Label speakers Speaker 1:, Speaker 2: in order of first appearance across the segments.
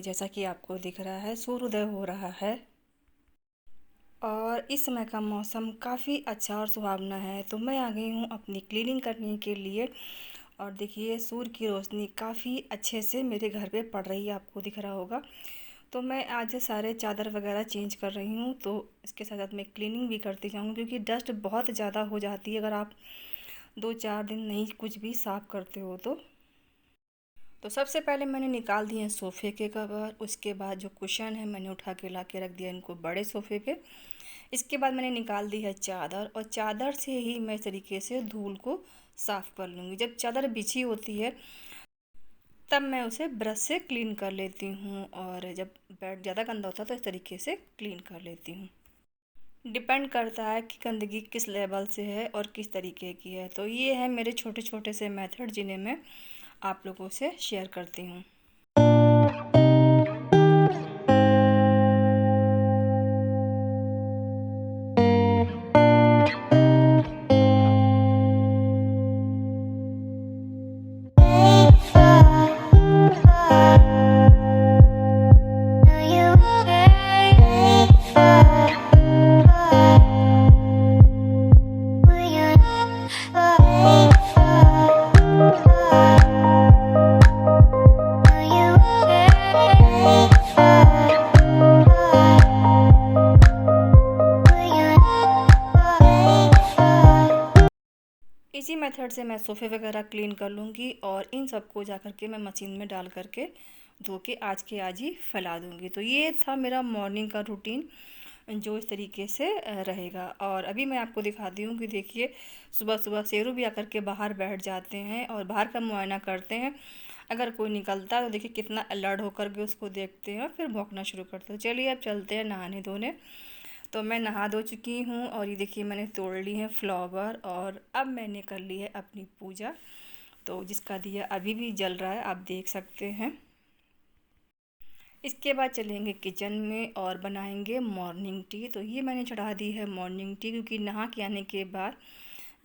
Speaker 1: जैसा कि आपको दिख रहा है सूर्योदय हो रहा है और इस समय का मौसम काफ़ी अच्छा और सुहावना है। तो मैं आ गई हूँ अपनी क्लीनिंग करने के लिए और देखिए सूर्य की रोशनी काफ़ी अच्छे से मेरे घर पे पड़ रही है, आपको दिख रहा होगा। तो मैं आज सारे चादर वगैरह चेंज कर रही हूँ, तो इसके साथ साथ मैं क्लीनिंग भी करती जाऊँगी क्योंकि डस्ट बहुत ज़्यादा हो जाती है अगर आप 2-4 दिन नहीं कुछ भी साफ़ करते हो तो सबसे पहले मैंने निकाल दिए सोफ़े के कवर। उसके बाद जो कुशन है मैंने उठा के ला के रख दिया इनको बड़े सोफ़े पे। इसके बाद मैंने निकाल दी है चादर और चादर से ही मैं इस तरीके से धूल को साफ़ कर लूँगी। जब चादर बिछी होती है तब मैं उसे ब्रश से क्लीन कर लेती हूँ और जब बेड ज़्यादा गंदा होता है तो इस तरीके से क्लीन कर लेती हूँ। डिपेंड करता है कि गंदगी किस लेवल से है और किस तरीके की है। तो ये है मेरे छोटे छोटे से मेथड जिन्हें मैं आप लोगों से शेयर करती हूँ। इसी मेथड से मैं सोफ़े वगैरह क्लीन कर लूँगी और इन सबको जा कर के मैं मशीन में डाल कर के धो के आज के आज ही फैला दूँगी। तो ये था मेरा मॉर्निंग का रूटीन जो इस तरीके से रहेगा। और अभी मैं आपको दिखाती हूँ कि देखिए सुबह सुबह शेरू भी आकर के बाहर बैठ जाते हैं और बाहर का मुआयना करते हैं। अगर कोई निकलता है तो देखिए कितना अलर्ट होकर के उसको देखते हैं और फिर भौंकना शुरू करते हैं। चलिए अब चलते हैं नहाने धोने। तो मैं नहा धो चुकी हूँ और ये देखिए मैंने तोड़ ली है फ्लावर और अब मैंने कर ली है अपनी पूजा। तो जिसका दिया अभी भी जल रहा है, आप देख सकते हैं। इसके बाद चलेंगे किचन में और बनाएंगे मॉर्निंग टी। तो ये मैंने चढ़ा दी है मॉर्निंग टी क्योंकि नहा के आने के बाद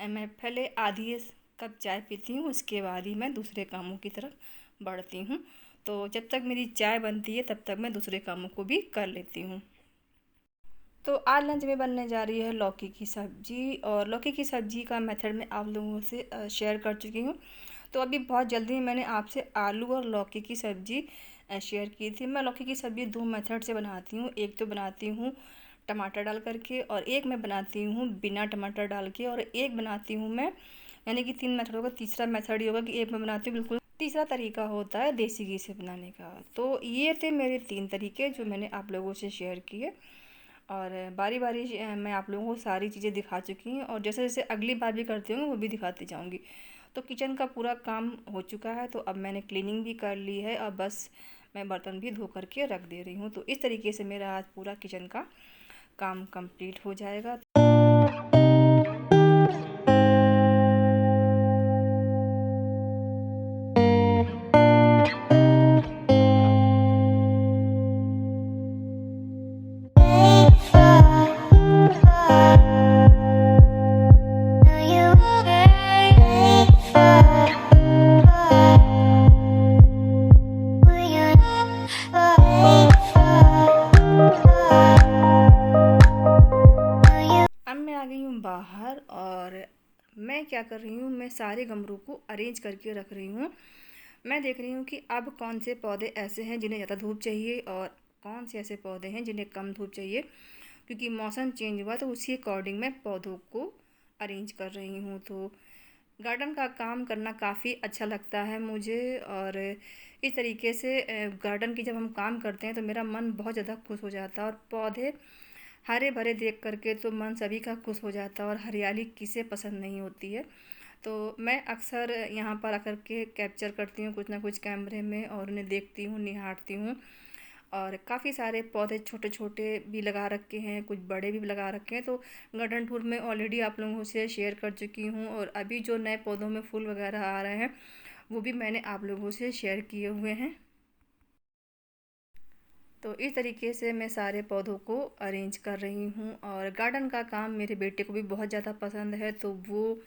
Speaker 1: मैं पहले आधी कप चाय पीती हूँ, उसके बाद ही मैं दूसरे कामों की तरफ बढ़ती हूँ। तो जब तक मेरी चाय बनती है तब तक मैं दूसरे कामों को भी कर लेती हूँ। तो आज लंच में बनने जा रही है लौकी की सब्ज़ी और लौकी की सब्ज़ी का मेथड मैं आप लोगों से शेयर कर चुकी हूँ। तो अभी बहुत जल्दी मैंने आपसे आलू और लौकी की सब्ज़ी शेयर की थी। मैं लौकी की सब्ज़ी 2 मेथड से बनाती हूँ। एक तो बनाती हूँ टमाटर डाल करके और एक मैं बनाती हूँ बिना टमाटर डाल के और एक बनाती हूँ मैं, यानी कि 3 मेथड होगा। तीसरा मेथड ये होगा कि एक मैं बनाती हूँ बिल्कुल तीसरा तरीका होता है देसी घी से बनाने का। तो ये थे मेरे 3 तरीके जो मैंने आप लोगों से शेयर किए और बारी बारी मैं आप लोगों को सारी चीज़ें दिखा चुकी हूँ और जैसे जैसे अगली बार भी करती हूँ वो भी दिखाती जाऊँगी। तो किचन का पूरा काम हो चुका है, तो अब मैंने क्लीनिंग भी कर ली है और बस मैं बर्तन भी धो करके रख दे रही हूँ। तो इस तरीके से मेरा आज पूरा किचन का काम कंप्लीट हो जाएगा। अब मैं आ गई हूँ बाहर और मैं क्या कर रही हूँ, मैं सारे गमलों को अरेंज करके रख रही हूँ। मैं देख रही हूँ कि अब कौन से पौधे ऐसे हैं जिन्हें ज़्यादा धूप चाहिए और कौन से ऐसे पौधे हैं जिन्हें कम धूप चाहिए, क्योंकि मौसम चेंज हुआ तो उसी अकॉर्डिंग मैं पौधों को अरेंज कर रही हूँ। तो गार्डन का काम करना काफ़ी अच्छा लगता है मुझे और इस तरीके से गार्डन की जब हम काम करते हैं तो मेरा मन बहुत ज़्यादा खुश हो जाता है और पौधे हरे भरे देख करके तो मन सभी का खुश हो जाता है और हरियाली किसे पसंद नहीं होती है। तो मैं अक्सर यहाँ पर आकर के कैप्चर करती हूँ कुछ ना कुछ कैमरे में और उन्हें देखती हूँ, निहारती हूँ। और काफ़ी सारे पौधे छोटे छोटे भी लगा रखे हैं, कुछ बड़े भी लगा रखे हैं। तो गार्डन टूर में ऑलरेडी आप लोगों से शेयर कर चुकी हूँ और अभी जो नए पौधों में फूल वगैरह आ रहे हैं वो भी मैंने आप लोगों से शेयर किए हुए हैं। तो इस तरीके से मैं सारे पौधों को अरेंज कर रही हूँ और गार्डन का काम मेरे बेटे को भी बहुत ज़्यादा पसंद है, तो वो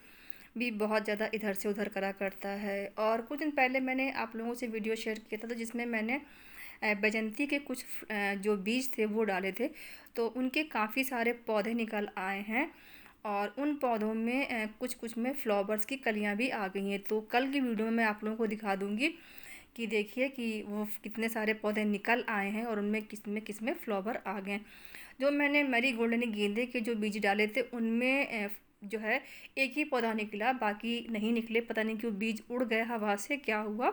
Speaker 1: भी बहुत ज़्यादा इधर से उधर करा करता है। और कुछ दिन पहले मैंने आप लोगों से वीडियो शेयर किया था तो जिसमें मैंने बैजंती के कुछ जो बीज थे वो डाले थे, तो उनके काफ़ी सारे पौधे निकल आए हैं और उन पौधों में कुछ कुछ में फ्लावर्स की कलियां भी आ गई हैं। तो कल की वीडियो में मैं आप लोगों को दिखा दूंगी कि देखिए कि वो कितने सारे पौधे निकल आए हैं और उनमें किस में फ्लावर आ गए हैं। जो मैंने मैरीगोल्ड यानी गेंदे के जो बीज डाले थे उनमें जो है एक ही पौधा निकला, बाकी नहीं निकले। पता नहीं क्यों बीज उड़ गए हवा से, क्या हुआ,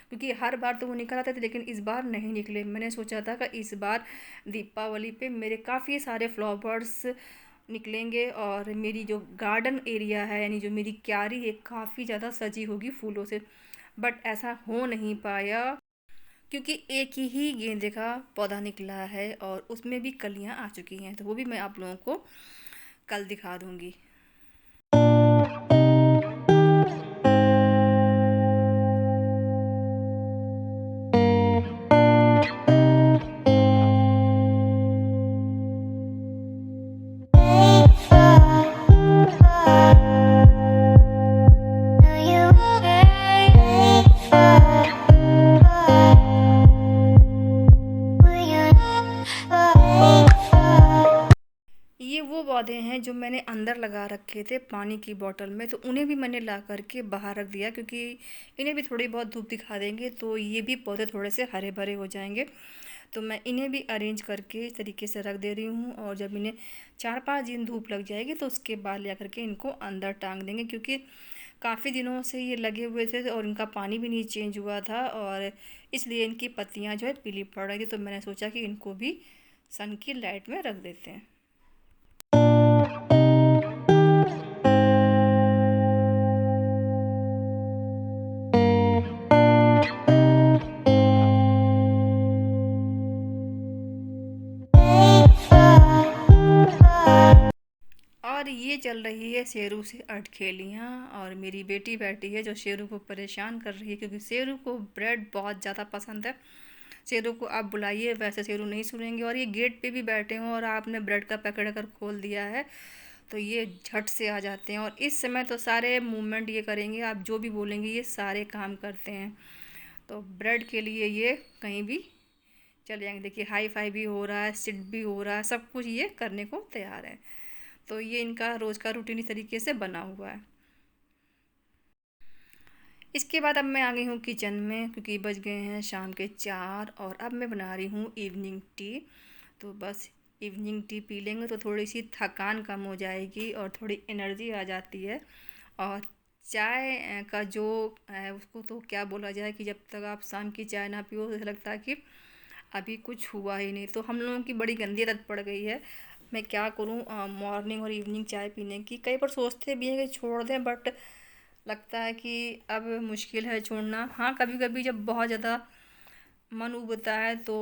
Speaker 1: क्योंकि हर बार तो वो निकल आते थे लेकिन इस बार नहीं निकले। मैंने सोचा था कि इस बार दीपावली पे मेरे काफ़ी सारे फ्लावर्स निकलेंगे और मेरी जो गार्डन एरिया है यानी जो मेरी क्यारी है काफ़ी ज़्यादा सजी होगी फूलों से। बट ऐसा हो नहीं पाया क्योंकि एक ही गेंदे का पौधा निकला है और उसमें भी कलियां आ चुकी हैं। तो वो भी मैं आप लोगों को कल दिखा दूंगी। ये वो पौधे हैं जो मैंने अंदर लगा रखे थे पानी की बोतल में, तो उन्हें भी मैंने ला करके बाहर रख दिया क्योंकि इन्हें भी थोड़ी बहुत धूप दिखा देंगे तो ये भी पौधे थोड़े से हरे भरे हो जाएंगे। तो मैं इन्हें भी अरेंज करके इस तरीके से रख दे रही हूँ और जब इन्हें 4-5 दिन धूप लग जाएगी तो उसके बाद ले करके इनको अंदर टांग देंगे, क्योंकि काफ़ी दिनों से ये लगे हुए थे और इनका पानी भी नहीं चेंज हुआ था और इसलिए इनकी पत्तियाँ जो है पीली पड़ रही थी। तो मैंने सोचा कि इनको भी सन की लाइट में रख देते हैं। और ये चल रही है शेरू से अटखेलियाँ और मेरी बेटी बैठी है जो शेरू को परेशान कर रही है, क्योंकि शेरू को ब्रेड बहुत ज़्यादा पसंद है। शेरू को आप बुलाइए वैसे शेरू नहीं सुनेंगे और ये गेट पे भी बैठे हों और आपने ब्रेड का पैकेट अगर खोल दिया है तो ये झट से आ जाते हैं और इस समय तो सारे मूवमेंट ये करेंगे, आप जो भी बोलेंगे ये सारे काम करते हैं। तो ब्रेड के लिए ये कहीं भी चले जाएंगे। देखिए हाई फाई भी हो रहा है, सिट भी हो रहा है, सब कुछ ये करने को तैयार है। तो ये इनका रोज़ का रूटीन इस तरीके से बना हुआ है। इसके बाद अब मैं आ गई हूँ किचन में, क्योंकि बज गए हैं शाम के 4 और अब मैं बना रही हूँ इवनिंग टी। तो बस इवनिंग टी पी लेंगे तो थोड़ी सी थकान कम हो जाएगी और थोड़ी एनर्जी आ जाती है। और चाय का जो है उसको तो क्या बोला जाए कि जब तक आप शाम की चाय ना पियो तो ऐसा लगता है कि अभी कुछ हुआ ही नहीं। तो हम लोगों की बड़ी गंदी आदत पड़ गई है। मैं क्या करूं, मॉर्निंग और इवनिंग चाय पीने की कई बार सोचते भी हैं कि छोड़ दें, बट लगता है कि अब मुश्किल है छोड़ना। हाँ, कभी कभी जब बहुत ज़्यादा मन उबता है तो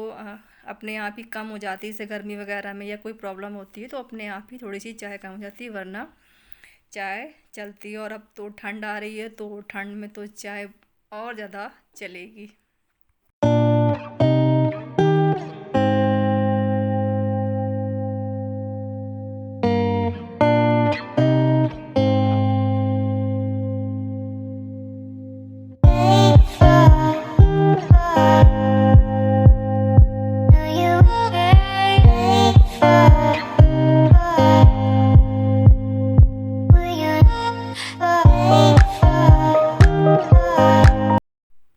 Speaker 1: अपने आप ही कम हो जाती है, जैसे गर्मी वगैरह में या कोई प्रॉब्लम होती है तो अपने आप ही थोड़ी सी चाय कम हो जाती है, वरना चाय चलती है। और अब तो ठंड आ रही है तो ठंड में तो चाय और ज़्यादा चलेगी।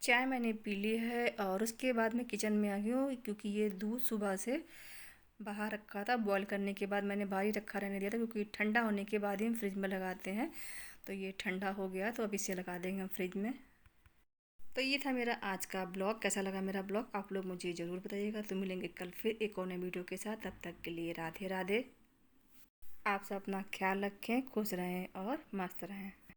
Speaker 1: चाय मैंने पी ली है और उसके बाद मैं किचन में आ गई हूँ, क्योंकि ये दूध सुबह से बाहर रखा था। बॉईल करने के बाद मैंने बाहर ही रखा रहने दिया था, क्योंकि ठंडा होने के बाद ही हम फ्रिज में लगाते हैं। तो ये ठंडा हो गया तो अब इसे लगा देंगे हम फ्रिज में। तो ये था मेरा आज का ब्लॉग। कैसा लगा मेरा ब्लॉग आप लोग मुझे ज़रूर बताइएगा। तो मिलेंगे कल फिर एक और नए वीडियो के साथ। तब तक के लिए राधे राधे। आप सब अपना ख्याल रखें, खुश रहें और मस्त रहें।